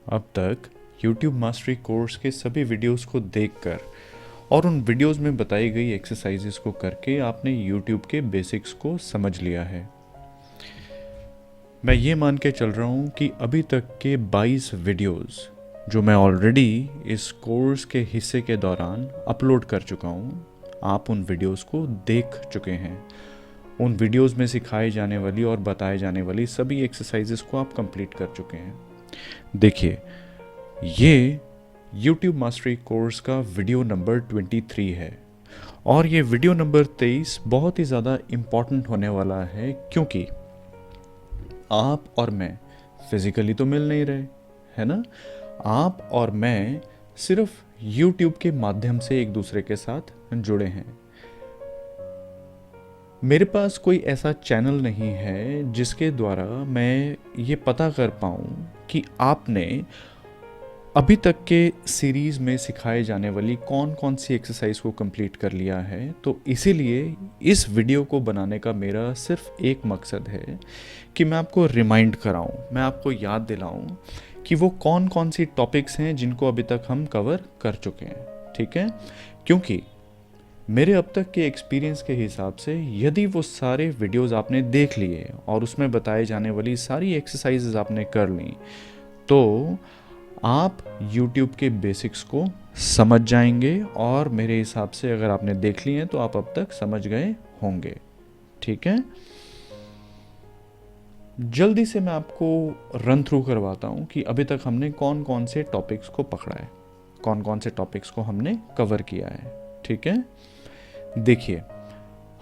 अब तक YouTube mastery course के सभी वीडियोस को देखकर और उन वीडियोस में बताई गई एक्सरसाइजेस को करके आपने YouTube के बेसिक्स को समझ लिया है। मैं ये मान के चल रहा हूँ कि अभी तक के 22 वीडियोस जो मैं ऑलरेडी इस कोर्स के हिस्से के दौरान अपलोड कर चुका हूँ, आप उन वीडियोस को देख चुके हैं। उन वीडियोस में सिखाई जाने वाली और बताए जाने वाली सभी एक्सरसाइजेस को आप कंप्लीट कर चुके हैं। देखिए, ये YouTube मास्टरी कोर्स का वीडियो नंबर 23 है और ये वीडियो नंबर 23 बहुत ही ज़्यादा इम्पॉर्टेंट होने वाला है, क्योंकि आप और मैं फिज़िकली तो मिल नहीं रहे, है ना। आप और मैं सिर्फ YouTube के माध्यम से एक दूसरे के साथ जुड़े हैं। मेरे पास कोई ऐसा चैनल नहीं है जिसके द्वारा मैं ये पता कर पाऊँ कि आपने अभी तक के सीरीज़ में सिखाए जाने वाली कौन कौन सी एक्सरसाइज को कंप्लीट कर लिया है। तो इसीलिए इस वीडियो को बनाने का मेरा सिर्फ एक मकसद है कि मैं आपको रिमाइंड कराऊं, मैं आपको याद दिलाऊं कि वो कौन कौन सी टॉपिक्स हैं जिनको अभी तक हम कवर कर चुके हैं, ठीक है। क्योंकि मेरे अब तक के एक्सपीरियंस के हिसाब से यदि वो सारे वीडियोस आपने देख लिए और उसमें बताए जाने वाली सारी एक्सरसाइजेज आपने कर ली, तो आप YouTube के बेसिक्स को समझ जाएंगे। और मेरे हिसाब से अगर आपने देख लिए हैं तो आप अब तक समझ गए होंगे, ठीक है। जल्दी से मैं आपको रन थ्रू करवाता हूं कि अभी तक हमने कौन कौन से टॉपिक्स को पकड़ा है, कौन कौन से टॉपिक्स को हमने कवर किया है, ठीक है। देखिए,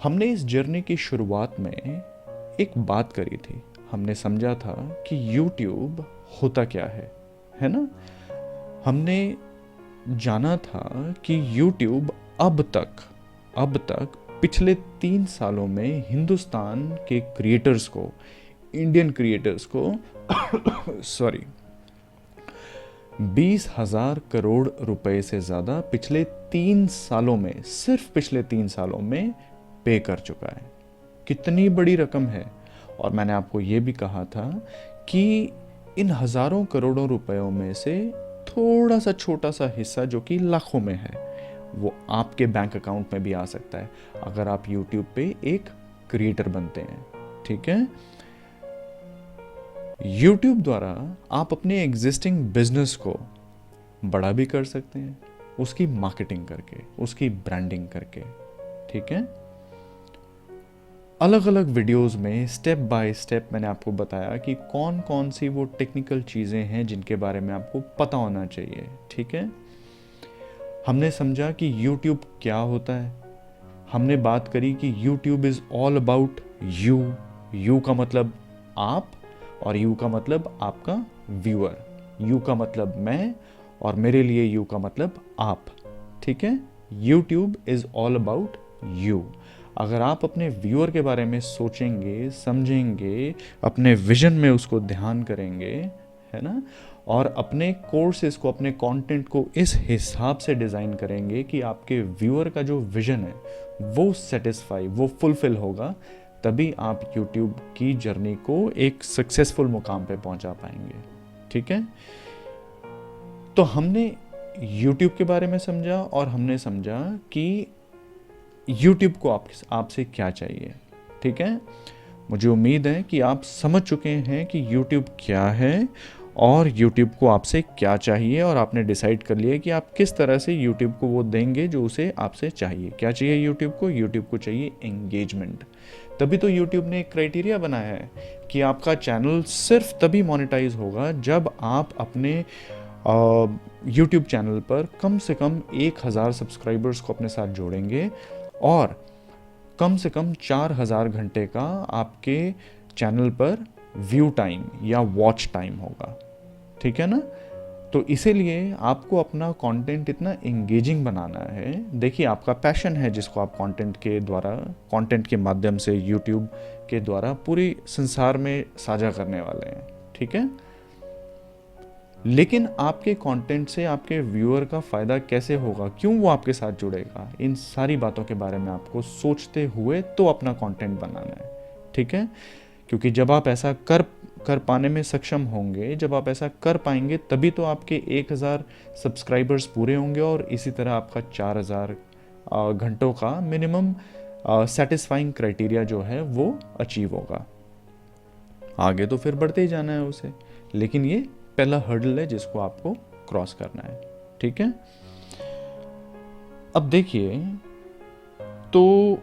हमने इस जर्नी की शुरुआत में एक बात करी थी। हमने समझा था कि YouTube होता क्या है ना। हमने जाना था कि YouTube अब तक पिछले 3 सालों में हिंदुस्तान के क्रिएटर्स को, इंडियन क्रिएटर्स को सॉरी 20,000 करोड़ रुपए से ज़्यादा पिछले 3 सालों में, सिर्फ पिछले 3 सालों में पे कर चुका है। कितनी बड़ी रकम है। और मैंने आपको ये भी कहा था कि इन हज़ारों करोड़ों रुपयों में से थोड़ा सा छोटा सा हिस्सा जो कि लाखों में है, वो आपके बैंक अकाउंट में भी आ सकता है अगर आप YouTube पे एक क्रिएटर बनते हैं, ठीक है। YouTube द्वारा आप अपने एग्जिस्टिंग बिजनेस को बड़ा भी कर सकते हैं, उसकी मार्केटिंग करके, उसकी ब्रांडिंग करके, ठीक है। अलग अलग वीडियोस में स्टेप बाय स्टेप मैंने आपको बताया कि कौन कौन सी वो टेक्निकल चीज़ें हैं जिनके बारे में आपको पता होना चाहिए, ठीक है। हमने समझा कि YouTube क्या होता है। हमने बात करी कि YouTube is all about you. You का मतलब आप और यू का मतलब आपका व्यूअर। यू का मतलब मैं और मेरे लिए यू का मतलब आप, ठीक है। YouTube is all about you. अगर आप अपने व्यूअर के बारे में सोचेंगे, समझेंगे, अपने विजन में उसको ध्यान करेंगे, है ना, और अपने कोर्सेज को, अपने कंटेंट को इस हिसाब से डिज़ाइन करेंगे कि आपके व्यूअर का जो विजन है वो सेटिस्फाई, वो फुलफिल होगा, तभी आप YouTube की जर्नी को एक सक्सेसफुल मुकाम पे पहुंचा पाएंगे, ठीक है। तो हमने YouTube के बारे में समझा और हमने समझा कि YouTube को आपसे क्या चाहिए, ठीक है। मुझे उम्मीद है कि आप समझ चुके हैं कि YouTube क्या है और YouTube को आपसे क्या चाहिए, और आपने डिसाइड कर लिया कि आप किस तरह से YouTube को वो देंगे जो उसे आपसे चाहिए। क्या चाहिए YouTube को? YouTube को चाहिए एंगेजमेंट। तभी तो YouTube ने एक क्राइटेरिया बनाया है कि आपका चैनल सिर्फ तभी मोनेटाइज होगा जब आप अपने YouTube चैनल पर कम से कम 1,000 सब्सक्राइबर्स को अपने साथ जोड़ेंगे और कम से कम 4,000 घंटे का आपके चैनल पर व्यू टाइम या वॉच टाइम होगा, ठीक है ना। तो इसीलिए आपको अपना कंटेंट इतना एंगेजिंग बनाना है। देखिए, आपका पैशन है जिसको आप कंटेंट के माध्यम से YouTube के द्वारा पूरे संसार में साझा करने वाले हैं, ठीक है। लेकिन आपके कंटेंट से आपके व्यूअर का फ़ायदा कैसे होगा, क्यों वो आपके साथ जुड़ेगा, इन सारी बातों के बारे में आपको सोचते हुए तो अपना कंटेंट बनाना है, ठीक है। क्योंकि जब आप ऐसा कर पाने में सक्षम होंगे। जब आप ऐसा कर पाएंगे तभी तो आपके 1000 सब्सक्राइबर्स पूरे होंगे और इसी तरह आपका 4000 घंटों का मिनिमम सेटिस्फाइंग क्राइटेरिया जो है वो अचीव होगा। आगे तो फिर बढ़ते ही जाना है उसे, लेकिन ये पहला हर्डल है जिसको आपको क्रॉस करना है। ठीक है, अब देखिए तो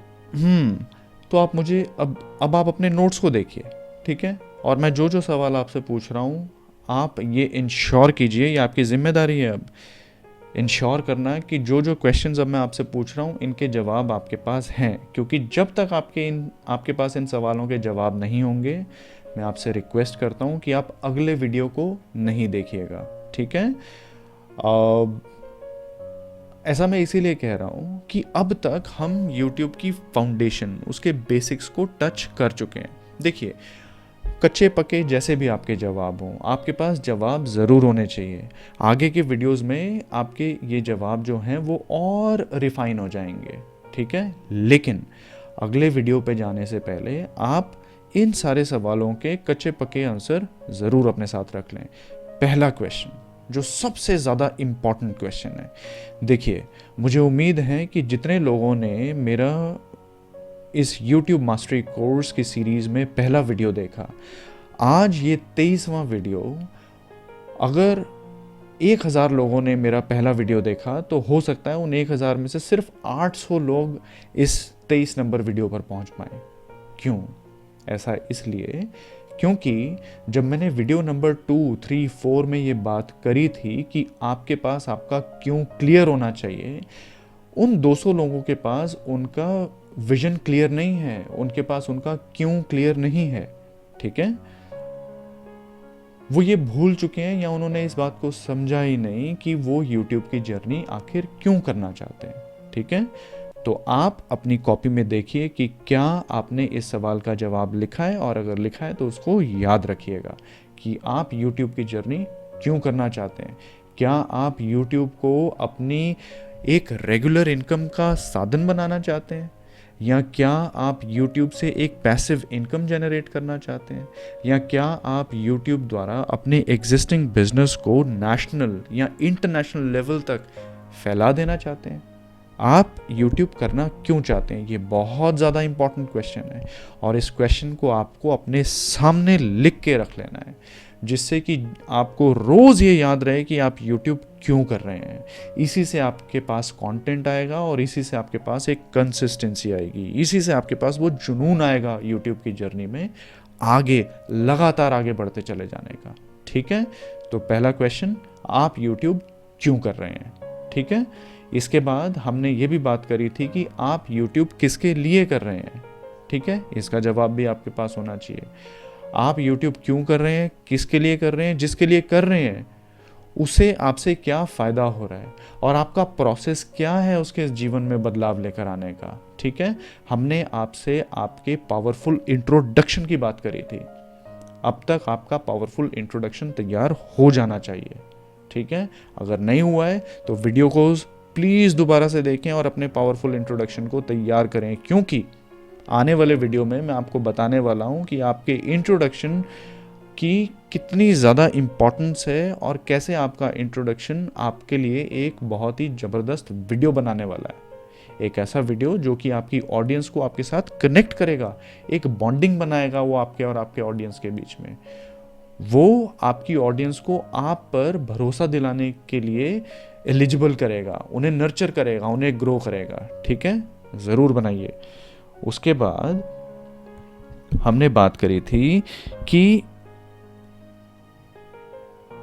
आप मुझे अब आप अपने नोट्स को देखिए। ठीक है, और मैं जो जो सवाल आपसे पूछ रहा हूँ आप ये इंश्योर कीजिए, ये आपकी जिम्मेदारी है अब इंश्योर करना कि जो जो क्वेश्चंस अब मैं आपसे पूछ रहा हूँ इनके जवाब आपके पास हैं, क्योंकि जब तक आपके पास इन सवालों के जवाब नहीं होंगे मैं आपसे रिक्वेस्ट करता हूँ कि आप अगले वीडियो को नहीं देखिएगा। ठीक है, ऐसा मैं इसीलिए कह रहा हूँ कि अब तक हम YouTube की फाउंडेशन, उसके बेसिक्स को टच कर चुके हैं। देखिए, कच्चे पक्के जैसे भी आपके जवाब हों, आपके पास जवाब ज़रूर होने चाहिए। आगे के वीडियोस में आपके ये जवाब जो हैं वो और रिफाइन हो जाएंगे। ठीक है, लेकिन अगले वीडियो पे जाने से पहले आप इन सारे सवालों के कच्चे पक्के आंसर ज़रूर अपने साथ रख लें। पहला क्वेश्चन जो सबसे ज़्यादा इम्पॉर्टेंट क्वेश्चन है, देखिए मुझे उम्मीद है कि जितने लोगों ने मेरा इस YouTube मास्टरी कोर्स की सीरीज़ में पहला वीडियो देखा, आज ये 23वां वीडियो, अगर 1000 लोगों ने मेरा पहला वीडियो देखा तो हो सकता है उन 1000 में से सिर्फ 800 लोग इस 23 नंबर वीडियो पर पहुंच पाए। क्यों? ऐसा इसलिए क्योंकि जब मैंने वीडियो नंबर 2, 3, 4 में ये बात करी थी कि आपके पास आपका क्यों क्लियर होना चाहिए, उन 200 लोगों के पास उनका विजन क्लियर नहीं है, उनके पास उनका क्यों क्लियर नहीं है। ठीक है, वो ये भूल चुके हैं या उन्होंने इस बात को समझा ही नहीं कि वो YouTube की जर्नी आखिर क्यों करना चाहते हैं। ठीक है, तो आप अपनी कॉपी में देखिए कि क्या आपने इस सवाल का जवाब लिखा है, और अगर लिखा है तो उसको याद रखिएगा कि आप YouTube की जर्नी क्यों करना चाहते हैं। क्या आप YouTube को अपनी एक रेगुलर इनकम का साधन बनाना चाहते हैं, या क्या आप YouTube से एक पैसिव इनकम जनरेट करना चाहते हैं, या क्या आप YouTube द्वारा अपने एग्जिस्टिंग बिजनेस को नेशनल या इंटरनेशनल लेवल तक फैला देना चाहते हैं। आप YouTube करना क्यों चाहते हैं, ये बहुत ज़्यादा इम्पॉर्टेंट क्वेश्चन है, और इस क्वेश्चन को आपको अपने सामने लिख के रख लेना है, जिससे कि आपको रोज़ ये याद रहे कि आप YouTube क्यों कर रहे हैं। इसी से आपके पास कंटेंट आएगा और इसी से आपके पास एक कंसिस्टेंसी आएगी, इसी से आपके पास वो जुनून आएगा YouTube की जर्नी में आगे, लगातार आगे बढ़ते चले जाने का। ठीक है, तो पहला क्वेश्चन, आप YouTube क्यों कर रहे हैं। ठीक है, इसके बाद हमने ये भी बात करी थी कि आप YouTube किसके लिए कर रहे हैं। ठीक है, इसका जवाब भी आपके पास होना चाहिए। आप YouTube क्यों कर रहे हैं, किसके लिए कर रहे हैं, जिसके लिए कर रहे हैं उसे आपसे क्या फ़ायदा हो रहा है, और आपका प्रोसेस क्या है उसके जीवन में बदलाव लेकर आने का। ठीक है, हमने आपसे आपके पावरफुल इंट्रोडक्शन की बात करी थी। अब तक आपका पावरफुल इंट्रोडक्शन तैयार हो जाना चाहिए। ठीक है, अगर नहीं हुआ है तो वीडियो को प्लीज़ दोबारा से देखें और अपने पावरफुल इंट्रोडक्शन को तैयार करें, क्योंकि आने वाले वीडियो में मैं आपको बताने वाला हूं कि आपके इंट्रोडक्शन की कितनी ज़्यादा इम्पॉर्टेंस है और कैसे आपका इंट्रोडक्शन आपके लिए एक बहुत ही ज़बरदस्त वीडियो बनाने वाला है। एक ऐसा वीडियो जो कि आपकी ऑडियंस को आपके साथ कनेक्ट करेगा, एक बॉन्डिंग बनाएगा वो आपके और आपके ऑडियंस के बीच में। वो आपकी ऑडियंस को आप पर भरोसा दिलाने के लिए एलिजिबल करेगा, उन्हें नर्चर करेगा, उन्हें ग्रो करेगा। ठीक है, ज़रूर बनाइए। उसके बाद हमने बात करी थी कि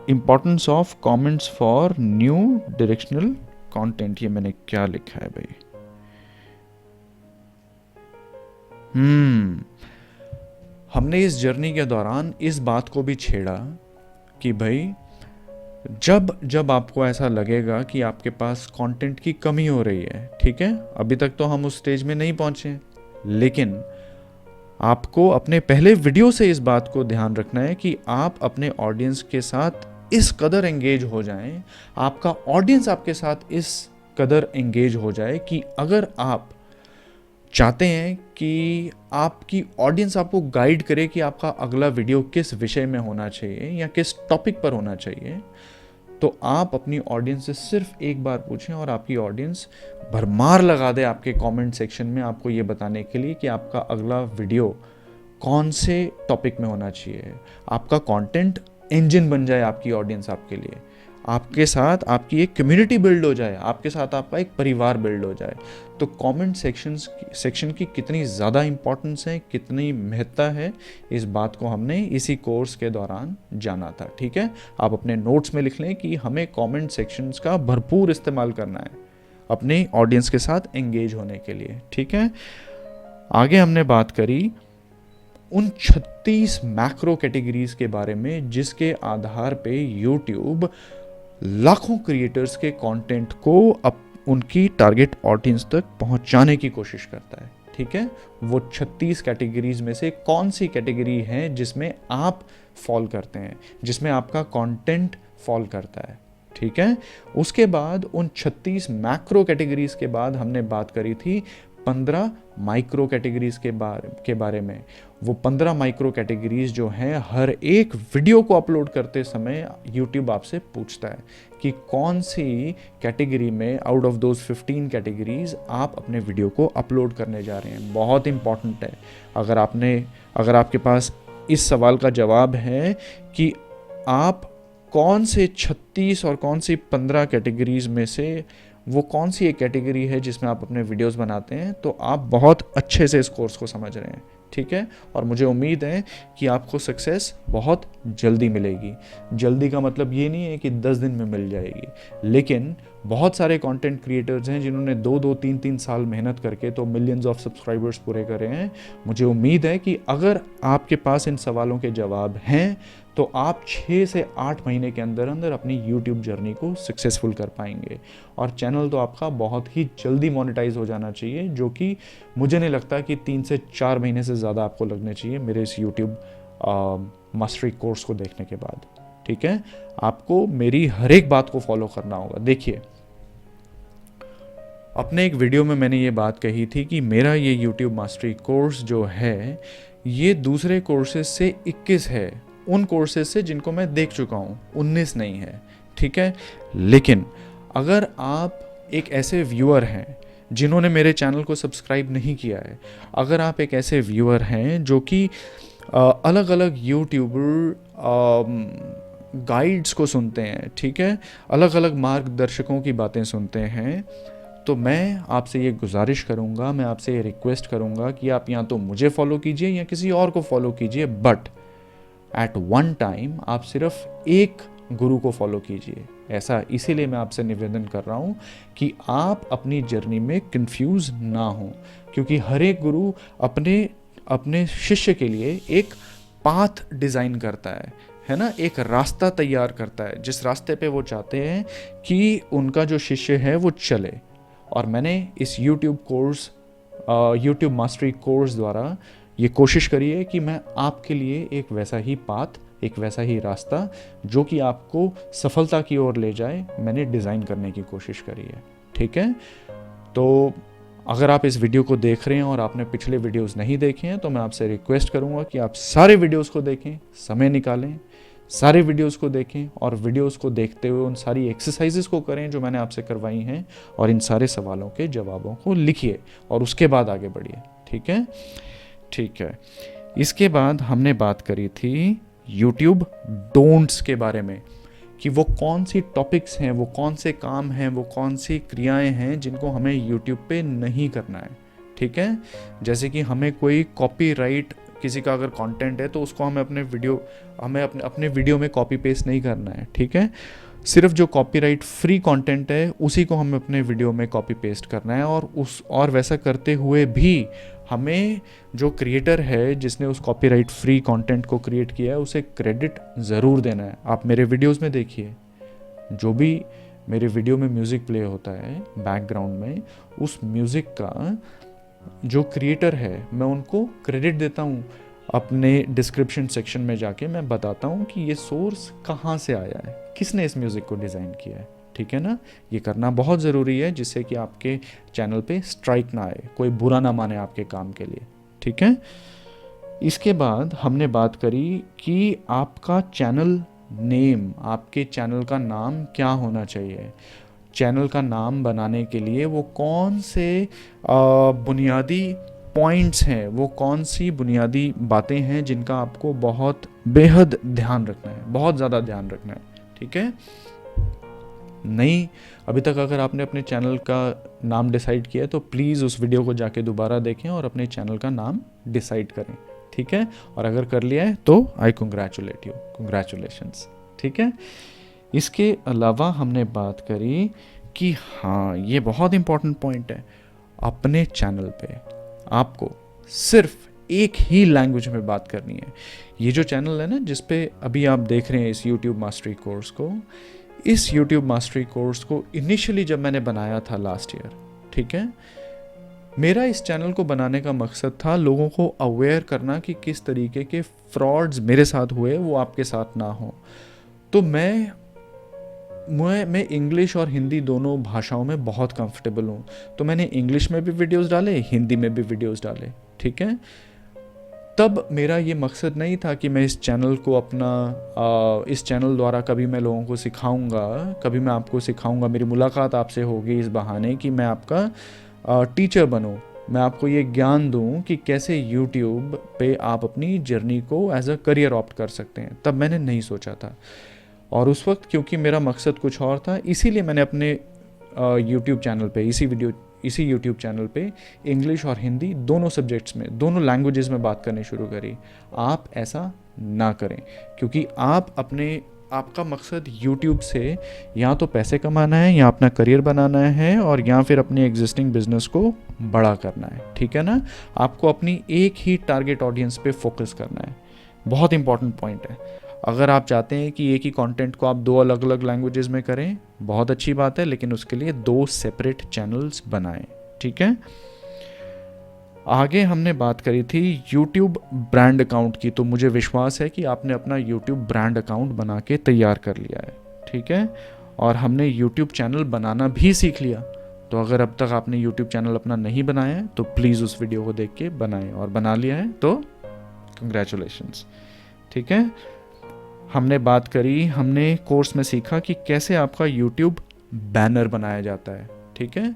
importance of comments for new directional content. ये मैंने क्या लिखा है भाई, हमने इस जर्नी के दौरान इस बात को भी छेड़ा कि भाई जब आपको ऐसा लगेगा कि आपके पास कंटेंट की कमी हो रही है, ठीक है, अभी तक तो हम उस स्टेज में नहीं पहुंचे, लेकिन आपको अपने पहले वीडियो से इस बात को ध्यान रखना है कि आप अपने ऑडियंस के साथ इस कदर एंगेज हो जाएं, आपका ऑडियंस आपके साथ इस कदर एंगेज हो जाए कि अगर आप चाहते हैं कि आपकी ऑडियंस आपको गाइड करे कि आपका अगला वीडियो किस विषय में होना चाहिए या किस टॉपिक पर होना चाहिए, तो आप अपनी ऑडियंस से सिर्फ एक बार पूछें और आपकी ऑडियंस भरमार लगा दे आपके कमेंट सेक्शन में आपको ये बताने के लिए कि आपका अगला वीडियो कौन से टॉपिक में होना चाहिए। आपका कंटेंट इंजन बन जाए आपकी ऑडियंस आपके लिए, आपके साथ आपकी एक कम्युनिटी बिल्ड हो जाए, आपके साथ आपका एक परिवार बिल्ड हो जाए। तो कमेंट सेक्शन की कितनी ज़्यादा इम्पोर्टेंस है, कितनी महत्ता है, इस बात को हमने इसी कोर्स के दौरान जाना था। ठीक है, आप अपने नोट्स में लिख लें कि हमें कमेंट सेक्शंस का भरपूर इस्तेमाल करना है अपने ऑडियंस के साथ एंगेज होने के लिए। ठीक है, आगे हमने बात करी उन 36 मैक्रो कैटेगरीज के बारे में जिसके आधार पे यूट्यूब लाखों क्रिएटर्स के कंटेंट को उनकी टारगेट ऑडियंस तक पहुंचाने की कोशिश करता है। ठीक है, वो 36 कैटेगरीज में से कौन सी कैटेगरी है जिसमें आप फॉल करते हैं, जिसमें आपका कंटेंट फॉल करता है। ठीक है, उसके बाद उन 36 मैक्रो कैटेगरीज के बाद हमने बात करी थी 15 माइक्रो कैटेगरीज के बारे में। वो 15 माइक्रो कैटेगरीज जो हैं, हर एक वीडियो को अपलोड करते समय यूट्यूब आपसे पूछता है कि कौन सी कैटेगरी में आउट ऑफ दोज 15 कैटेगरीज आप अपने वीडियो को अपलोड करने जा रहे हैं। बहुत इंपॉर्टेंट है। अगर आपके पास इस सवाल का जवाब है कि आप कौन से 36 और कौन सी 15 कैटेगरीज में से वो कौन सी एक कैटेगरी है जिसमें आप अपने वीडियोस बनाते हैं, तो आप बहुत अच्छे से इस कोर्स को समझ रहे हैं। ठीक है, और मुझे उम्मीद है कि आपको सक्सेस बहुत जल्दी मिलेगी। जल्दी का मतलब ये नहीं है कि 10 दिन में मिल जाएगी, लेकिन बहुत सारे कंटेंट क्रिएटर्स हैं जिन्होंने 2-2, 3-3 साल मेहनत करके तो मिलियंस ऑफ सब्सक्राइबर्स पूरे करे हैं। मुझे उम्मीद है कि अगर आपके पास इन सवालों के जवाब हैं तो आप 6 से 8 महीने के अंदर अंदर अपनी यूट्यूब जर्नी को सक्सेसफुल कर पाएंगे और चैनल तो आपका बहुत ही जल्दी मोनेटाइज हो जाना चाहिए, जो कि मुझे नहीं लगता कि 3 से 4 महीने से ज़्यादा आपको लगने चाहिए मेरे इस यूट्यूब मास्टरी कोर्स को देखने के बाद। ठीक है, आपको मेरी हर एक बात को फॉलो करना होगा। देखिए, अपने एक वीडियो में मैंने ये बात कही थी कि मेरा ये यूट्यूब मास्टरी कोर्स जो है ये दूसरे कोर्सेज से 21 है, उन कोर्सेज से जिनको मैं देख चुका हूँ, 19 नहीं है। ठीक है, लेकिन अगर आप एक ऐसे व्यूअर हैं जिन्होंने मेरे चैनल को सब्सक्राइब नहीं किया है, अगर आप एक ऐसे व्यूअर हैं जो कि अलग अलग यूट्यूबर गाइड्स को सुनते हैं, ठीक है, अलग अलग मार्गदर्शकों की बातें सुनते हैं, तो मैं आपसे ये गुजारिश करूँगा, मैं आपसे ये रिक्वेस्ट करूँगा कि आप या तो मुझे फॉलो कीजिए या किसी और को फॉलो कीजिए, बट एट वन टाइम आप सिर्फ एक गुरु को फॉलो कीजिए। ऐसा इसीलिए मैं आपसे निवेदन कर रहा हूँ कि आप अपनी जर्नी में कंफ्यूज ना हो, क्योंकि हर एक गुरु अपने शिष्य के लिए एक पाथ डिज़ाइन करता है ना, एक रास्ता तैयार करता है जिस रास्ते पे वो चाहते हैं कि उनका जो शिष्य है वो चले। और मैंने इस यूट्यूब मास्टरी कोर्स द्वारा ये कोशिश करी है कि मैं आपके लिए एक वैसा ही पाथ, एक वैसा ही रास्ता जो कि आपको सफलता की ओर ले जाए, मैंने डिज़ाइन करने की कोशिश करी है। ठीक है, तो अगर आप इस वीडियो को देख रहे हैं और आपने पिछले वीडियोस नहीं देखे हैं तो मैं आपसे रिक्वेस्ट करूंगा कि आप सारे वीडियोस को देखें, समय निकालें, सारे वीडियोस को देखें और वीडियोस को देखते हुए उन सारी एक्सरसाइजेस को करें जो मैंने आपसे करवाई हैं और इन सारे सवालों के जवाबों को लिखिए और उसके बाद आगे बढ़िए। ठीक है, ठीक है। इसके बाद हमने बात करी थी यूट्यूब डोंट्स के बारे में कि वो कौन सी टॉपिक्स हैं, वो कौन से काम हैं, वो कौन सी क्रियाएं हैं जिनको हमें यूट्यूब पे नहीं करना है। ठीक है, जैसे कि हमें कोई कॉपीराइट, किसी का अगर कंटेंट है तो उसको हमें अपने वीडियो में कॉपी पेस्ट नहीं करना है। ठीक है, सिर्फ जो कॉपीराइट फ्री कंटेंट है उसी को हमें अपने वीडियो में कॉपी पेस्ट करना है और वैसा करते हुए भी हमें जो क्रिएटर है जिसने उस कॉपीराइट फ्री कंटेंट को क्रिएट किया है उसे क्रेडिट ज़रूर देना है। आप मेरे वीडियोस में देखिए, जो भी मेरे वीडियो में म्यूज़िक प्ले होता है बैकग्राउंड में, उस म्यूज़िक का जो क्रिएटर है मैं उनको क्रेडिट देता हूँ। अपने डिस्क्रिप्शन सेक्शन में जाके मैं बताता हूँ कि ये सोर्स कहाँ से आया है, किसने इस म्यूज़िक को डिज़ाइन किया है। ठीक है ना। ये करना बहुत ज़रूरी है जिससे कि आपके चैनल पे स्ट्राइक ना आए, कोई बुरा ना माने आपके काम के लिए, ठीक है। इसके बाद हमने बात करी कि आपका चैनल नेम, आपके चैनल का नाम क्या होना चाहिए। चैनल का नाम बनाने के लिए वो कौन से बुनियादी पॉइंट्स हैं, वो कौन सी बुनियादी बातें हैं जिनका आपको बहुत बेहद ध्यान रखना है, बहुत ज़्यादा ध्यान रखना है, ठीक है। नहीं, अभी तक अगर आपने अपने चैनल का नाम डिसाइड किया है तो प्लीज़ उस वीडियो को जाके दोबारा देखें और अपने चैनल का नाम डिसाइड करें, ठीक है। और अगर कर लिया है तो आई कंग्रेचुलेट यू, कंग्रेचुलेशंस, ठीक है। इसके अलावा हमने बात करी कि हाँ, ये बहुत इंपॉर्टेंट पॉइंट है, अपने चैनल पे आपको सिर्फ एक ही लैंग्वेज में बात करनी है। ये जो चैनल है ना जिस पे अभी आप देख रहे हैं इस YouTube मास्टरी कोर्स को, इस YouTube मास्टरी कोर्स को इनिशियली जब मैंने बनाया था लास्ट ईयर, ठीक है, मेरा इस चैनल को बनाने का मकसद था लोगों को अवेयर करना कि किस तरीके के फ्रॉड्स मेरे साथ हुए वो आपके साथ ना हो। तो मैं इंग्लिश और हिंदी दोनों भाषाओं में बहुत कंफर्टेबल हूँ, तो मैंने इंग्लिश में भी वीडियोस डाले, हिंदी में भी वीडियोस डाले, ठीक है। तब मेरा ये मकसद नहीं था कि मैं इस चैनल को इस चैनल द्वारा कभी मैं लोगों को सिखाऊंगा, कभी मैं आपको सिखाऊंगा, मेरी मुलाकात आपसे होगी इस बहाने कि मैं आपका टीचर बनूं, मैं आपको ये ज्ञान दूं कि कैसे YouTube पे आप अपनी जर्नी को एज अ करियर ऑप्ट कर सकते हैं। तब मैंने नहीं सोचा था, और उस वक्त क्योंकि मेरा मकसद कुछ और था, इसीलिए मैंने अपने YouTube चैनल पे इसी YouTube चैनल पे इंग्लिश और हिंदी दोनों सब्जेक्ट्स में, दोनों लैंग्वेजेस में बात करनी शुरू करी। आप ऐसा ना करें, क्योंकि आपका मकसद YouTube से या तो पैसे कमाना है, या अपना करियर बनाना है, और या फिर अपने एग्जिस्टिंग बिजनेस को बड़ा करना है, ठीक है ना। आपको अपनी एक ही टारगेट ऑडियंस पे फोकस करना है, बहुत इंपॉर्टेंट पॉइंट है। अगर आप चाहते हैं कि एक ही कंटेंट को आप 2 अलग अलग लैंग्वेजेस में करें, बहुत अच्छी बात है, लेकिन उसके लिए 2 सेपरेट चैनल्स बनाएं, ठीक है। आगे हमने बात करी थी YouTube ब्रांड अकाउंट की, तो मुझे विश्वास है कि आपने अपना YouTube ब्रांड अकाउंट बना के तैयार कर लिया है, ठीक है। और हमने YouTube चैनल बनाना भी सीख लिया, तो अगर अब तक आपने YouTube चैनल अपना नहीं बनाया है तो प्लीज़ उस वीडियो को देख के बनाएं, और बना लिया है तो कंग्रेचुलेशंस, ठीक है। हमने बात करी, हमने कोर्स में सीखा कि कैसे आपका YouTube बैनर बनाया जाता है, ठीक है।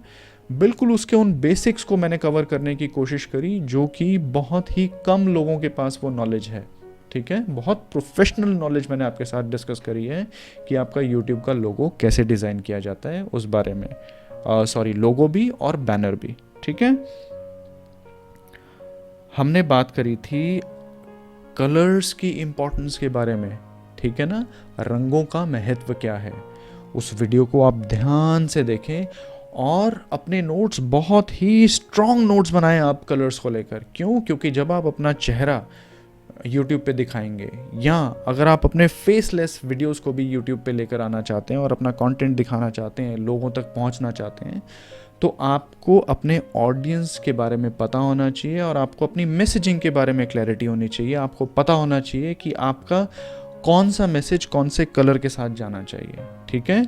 बिल्कुल उसके उन बेसिक्स को मैंने कवर करने की कोशिश करी जो कि बहुत ही कम लोगों के पास वो नॉलेज है, ठीक है। बहुत प्रोफेशनल नॉलेज मैंने आपके साथ डिस्कस करी है कि आपका YouTube का लोगो कैसे डिज़ाइन किया जाता है, उस बारे में, लोगो भी और बैनर भी, ठीक है। हमने बात करी थी कलर्स की इम्पोर्टेंस के बारे में, ठीक है ना, रंगों का महत्व क्या है। उस वीडियो को आप ध्यान से देखें और अपने नोट्स, बहुत ही स्ट्रॉन्ग नोट्स बनाएं आप कलर्स को लेकर। क्यों? क्योंकि जब आप अपना चेहरा YouTube पे दिखाएंगे, या अगर आप अपने फेसलेस वीडियोस को भी YouTube पे लेकर आना चाहते हैं और अपना कंटेंट दिखाना चाहते हैं, लोगों तक पहुंचना चाहते हैं, तो आपको अपने ऑडियंस के बारे में पता होना चाहिए और आपको अपनी मैसेजिंग के बारे में क्लैरिटी होनी चाहिए। आपको पता होना चाहिए कि आपका कौन सा मैसेज कौन से कलर के साथ जाना चाहिए, ठीक है।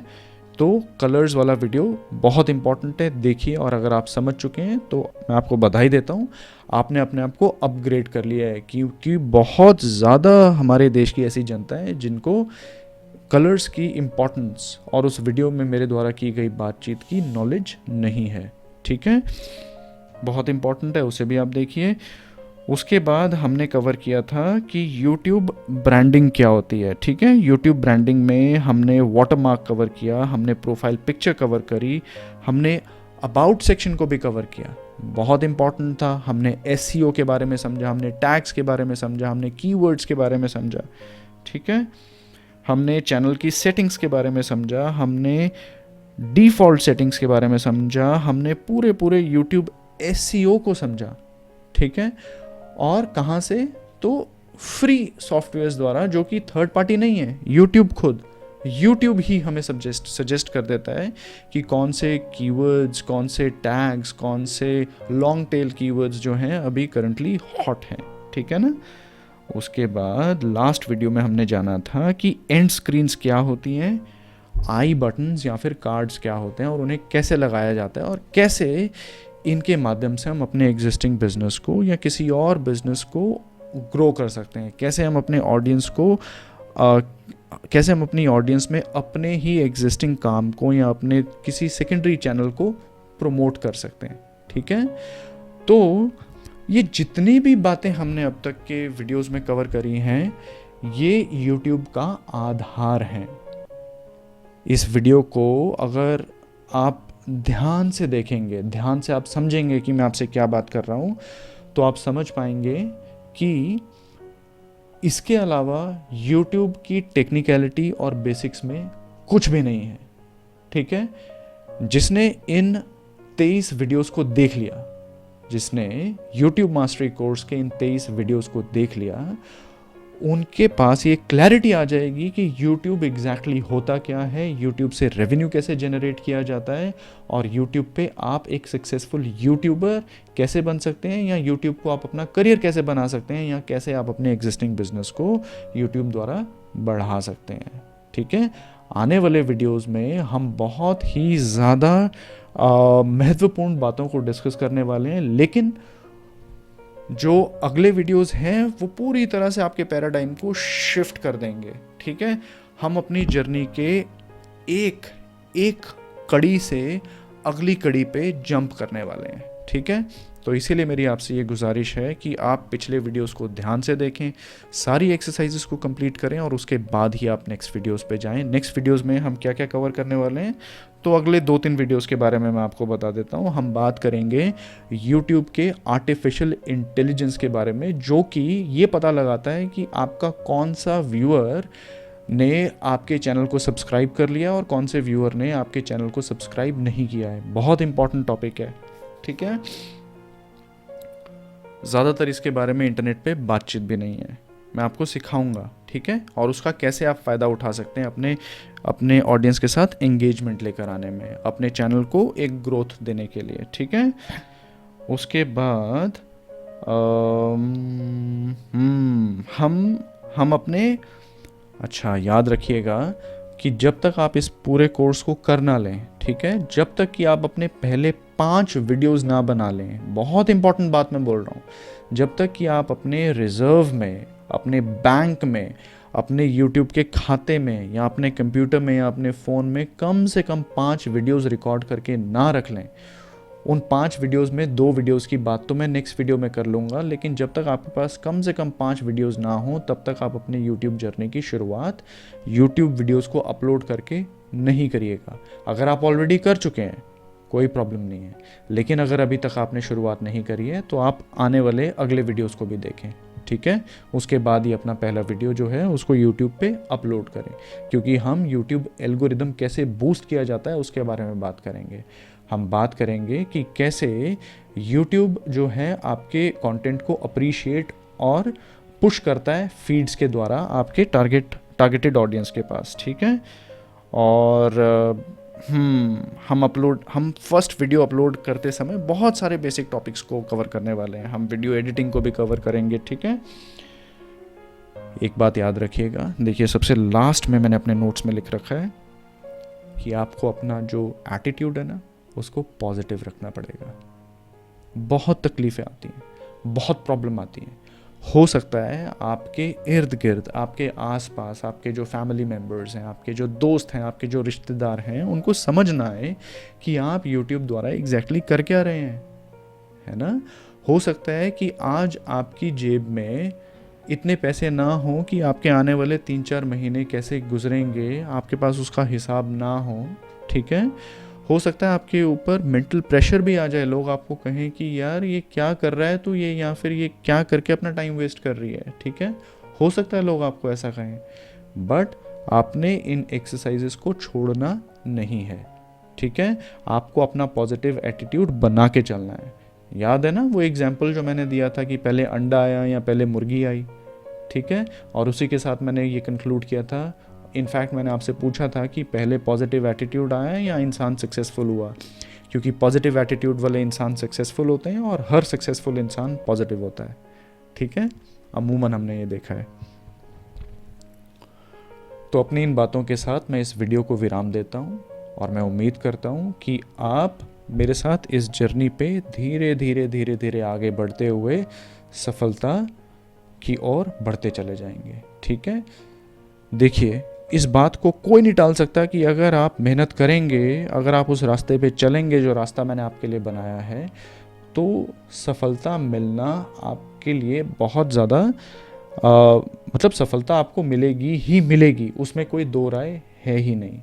तो कलर्स वाला वीडियो बहुत इंपॉर्टेंट है, देखिए। और अगर आप समझ चुके हैं तो मैं आपको बधाई देता हूँ, आपने अपने आप को अपग्रेड कर लिया है, क्योंकि बहुत ज़्यादा हमारे देश की ऐसी जनता है जिनको कलर्स की इम्पोर्टेंस और उस वीडियो में मेरे द्वारा की गई बातचीत की नॉलेज नहीं है, ठीक है। बहुत इंपॉर्टेंट है, उसे भी आप देखिए। उसके बाद हमने कवर किया था कि YouTube ब्रांडिंग क्या होती है, ठीक है। YouTube ब्रांडिंग में हमने वाटरमार्क कवर किया, हमने प्रोफाइल पिक्चर कवर करी, हमने अबाउट सेक्शन को भी कवर किया, बहुत इंपॉर्टेंट था। हमने SEO के बारे में समझा, हमने टैग्स के बारे में समझा, हमने कीवर्ड्स के बारे में समझा, ठीक है। हमने चैनल की सेटिंग्स के बारे में समझा, हमने डिफ़ॉल्ट सेटिंग्स के बारे में समझा, हमने पूरे YouTube SEO को समझा, ठीक है। और कहाँ से? तो फ्री सॉफ्टवेयर्स द्वारा, जो कि थर्ड पार्टी नहीं है, YouTube ही हमें सजेस्ट कर देता है कि कौन से कीवर्ड्स, कौन से टैग्स, कौन से लॉन्ग टेल कीवर्ड्स जो हैं अभी करंटली हॉट हैं, ठीक है ना। उसके बाद लास्ट वीडियो में हमने जाना था कि एंड स्क्रीन्स क्या होती हैं आई बटन्स या फिर कार्ड्स क्या होते हैं और उन्हें कैसे लगाया जाता है और कैसे इनके माध्यम से हम अपने एग्जिस्टिंग बिजनेस को या किसी और बिजनेस को ग्रो कर सकते हैं, कैसे हम अपने ऑडियंस को कैसे हम अपनी ऑडियंस में अपने ही एग्जिस्टिंग काम को या अपने किसी सेकेंडरी चैनल को प्रमोट कर सकते हैं। ठीक है, तो ये जितनी भी बातें हमने अब तक के वीडियोस में कवर करी हैं, ये YouTube का आधार हैं। इस वीडियो को अगर आप ध्यान से देखेंगे, ध्यान से आप समझेंगे कि मैं आपसे क्या बात कर रहा हूँ, तो आप समझ पाएंगे कि इसके अलावा YouTube की टेक्निकलिटी और बेसिक्स में कुछ भी नहीं है। ठीक है, जिसने इन 23 वीडियोस को देख लिया, जिसने YouTube मास्टरी कोर्स के इन 23 वीडियोस को देख लिया, उनके पास ये क्लैरिटी आ जाएगी कि YouTube एग्जैक्टली होता क्या है, YouTube से रेवेन्यू कैसे जनरेट किया जाता है और YouTube पे आप एक सक्सेसफुल यूट्यूबर कैसे बन सकते हैं, या YouTube को आप अपना करियर कैसे बना सकते हैं, या कैसे आप अपने एग्जिस्टिंग बिजनेस को YouTube द्वारा बढ़ा सकते हैं। ठीक है, आने वाले वीडियोस में हम बहुत ही ज़्यादा महत्वपूर्ण बातों को डिस्कस करने वाले हैं, लेकिन जो अगले वीडियोस हैं वो पूरी तरह से आपके पैराडाइम को शिफ्ट कर देंगे। ठीक है, हम अपनी जर्नी के एक कड़ी से अगली कड़ी पे जंप करने वाले हैं। ठीक है, तो इसीलिए मेरी आपसे ये गुजारिश है कि आप पिछले वीडियोस को ध्यान से देखें, सारी एक्सरसाइजेस को कंप्लीट करें और उसके बाद ही आप नेक्स्ट वीडियोस पे जाएं। नेक्स्ट वीडियोस में हम क्या क्या कवर करने वाले हैं, तो अगले 2-3 वीडियोस के बारे में मैं आपको बता देता हूँ। हम बात करेंगे YouTube के आर्टिफिशियल इंटेलिजेंस के बारे में, जो कि ये पता लगाता है कि आपका कौन सा व्यूअर ने आपके चैनल को सब्सक्राइब कर लिया और कौन से व्यूअर ने आपके चैनल को सब्सक्राइब नहीं किया है। बहुत इंपॉर्टेंट टॉपिक है। ठीक है, ज़्यादातर इसके बारे में इंटरनेट पे बातचीत भी नहीं है, मैं आपको सिखाऊंगा। ठीक है, और उसका कैसे आप फ़ायदा उठा सकते हैं अपने ऑडियंस के साथ एंगेजमेंट लेकर आने में, अपने चैनल को एक ग्रोथ देने के लिए। ठीक है, उसके बाद हम अपने अच्छा याद रखिएगा कि जब तक आप इस पूरे कोर्स को कर ना लें, ठीक है, जब तक कि आप अपने पहले 5 वीडियोस ना बना लें, बहुत इंपॉर्टेंट बात मैं बोल रहा हूँ, जब तक कि आप अपने रिजर्व में, अपने बैंक में, अपने YouTube के खाते में या अपने कंप्यूटर में या अपने फ़ोन में कम से कम 5 वीडियोस रिकॉर्ड करके ना रख लें, उन 5 वीडियोस में 2 वीडियोस की बात तो मैं नेक्स्ट वीडियो में कर लूँगा, लेकिन जब तक आपके पास कम से कम 5 वीडियोस ना हो, तब तक आप अपने YouTube जर्नी की शुरुआत YouTube वीडियोस को अपलोड करके नहीं करिएगा। अगर आप ऑलरेडी कर चुके हैं कोई प्रॉब्लम नहीं है, लेकिन अगर अभी तक आपने शुरुआत नहीं करी है तो आप आने वाले अगले वीडियोस को भी देखें। ठीक है, उसके बाद ही अपना पहला वीडियो जो है उसको YouTube पे अपलोड करें, क्योंकि हम YouTube एल्गोरिदम कैसे बूस्ट किया जाता है उसके बारे में बात करेंगे। हम बात करेंगे कि कैसे YouTube जो है आपके कंटेंट को अप्रिशिएट और पुश करता है फीड्स के द्वारा आपके टारगेटेड ऑडियंस के पास। ठीक है, और हम फर्स्ट वीडियो अपलोड करते समय बहुत सारे बेसिक टॉपिक्स को कवर करने वाले हैं। हम वीडियो एडिटिंग को भी कवर करेंगे। ठीक है, एक बात याद रखिएगा, देखिए सबसे लास्ट में मैंने अपने नोट्स में लिख रखा है कि आपको अपना जो एटीट्यूड है ना उसको पॉजिटिव रखना पड़ेगा। बहुत तकलीफ़ें आती हैं, बहुत प्रॉब्लम आती हैं, हो सकता है आपके इर्द गिर्द, आपके आसपास, आपके जो फैमिली मेम्बर्स हैं, आपके जो दोस्त हैं, आपके जो रिश्तेदार हैं, उनको समझ ना आए कि आप YouTube द्वारा एग्जैक्टली कर क्या रहे हैं, है ना। हो सकता है कि आज आपकी जेब में इतने पैसे ना हो कि आपके आने वाले 3-4 महीने कैसे गुजरेंगे, आपके पास उसका हिसाब ना हो। ठीक है, हो सकता है आपके ऊपर मेंटल प्रेशर भी आ जाए, लोग आपको कहें कि यार ये क्या कर रहा है तू, ये या फिर ये क्या करके अपना टाइम वेस्ट कर रही है। ठीक है, हो सकता है लोग आपको ऐसा कहें, बट आपने इन एक्सरसाइजेस को छोड़ना नहीं है। ठीक है, आपको अपना पॉजिटिव एटीट्यूड बना के चलना है। याद है ना वो एग्जाम्पल जो मैंने दिया था कि पहले अंडा आया या पहले मुर्गी आई। ठीक है, और उसी के साथ मैंने ये कंक्लूड किया था। इनफैक्ट मैंने आपसे पूछा था कि पहले पॉजिटिव एटीट्यूड आया या इंसान सक्सेसफुल हुआ, क्योंकि पॉजिटिव एटीट्यूड वाले इंसान सक्सेसफुल होते हैं और हर सक्सेसफुल इंसान पॉजिटिव होता है। ठीक है, अमूमन हमने ये देखा है। तो अपनी इन बातों के साथ मैं इस वीडियो को विराम देता हूँ और मैं उम्मीद करता हूँ कि आप मेरे साथ इस जर्नी पे धीरे धीरे धीरे धीरे आगे बढ़ते हुए सफलता की ओर बढ़ते चले जाएंगे। ठीक है, देखिए इस बात को कोई नहीं टाल सकता कि अगर आप मेहनत करेंगे, अगर आप उस रास्ते पे चलेंगे जो रास्ता मैंने आपके लिए बनाया है, तो सफलता मिलना आपके लिए बहुत ज़्यादा मतलब सफलता आपको मिलेगी ही मिलेगी, उसमें कोई दो राय है ही नहीं।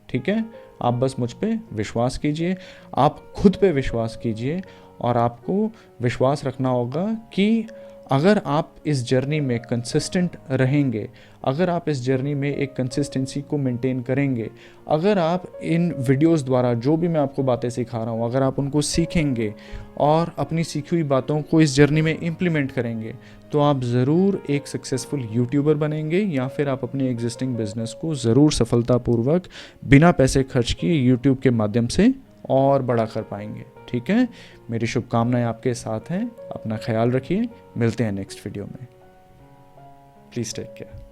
ठीक है, आप बस मुझ पे विश्वास कीजिए, आप खुद पे विश्वास कीजिए और आपको विश्वास रखना होगा कि अगर आप इस जर्नी में कंसिस्टेंट रहेंगे, अगर आप इस जर्नी में एक कंसिस्टेंसी को मेंटेन करेंगे, अगर आप इन वीडियोस द्वारा जो भी मैं आपको बातें सिखा रहा हूँ अगर आप उनको सीखेंगे और अपनी सीखी हुई बातों को इस जर्नी में इम्प्लीमेंट करेंगे, तो आप ज़रूर एक सक्सेसफुल यूट्यूबर बनेंगे या फिर आप अपने एग्जिस्टिंग बिजनेस को ज़रूर सफलतापूर्वक बिना पैसे खर्च किए यूट्यूब के माध्यम से और बड़ा कर पाएंगे। ठीक है, मेरी शुभकामनाएं आपके साथ हैं। अपना ख्याल रखिए, मिलते हैं नेक्स्ट वीडियो में। Please take care.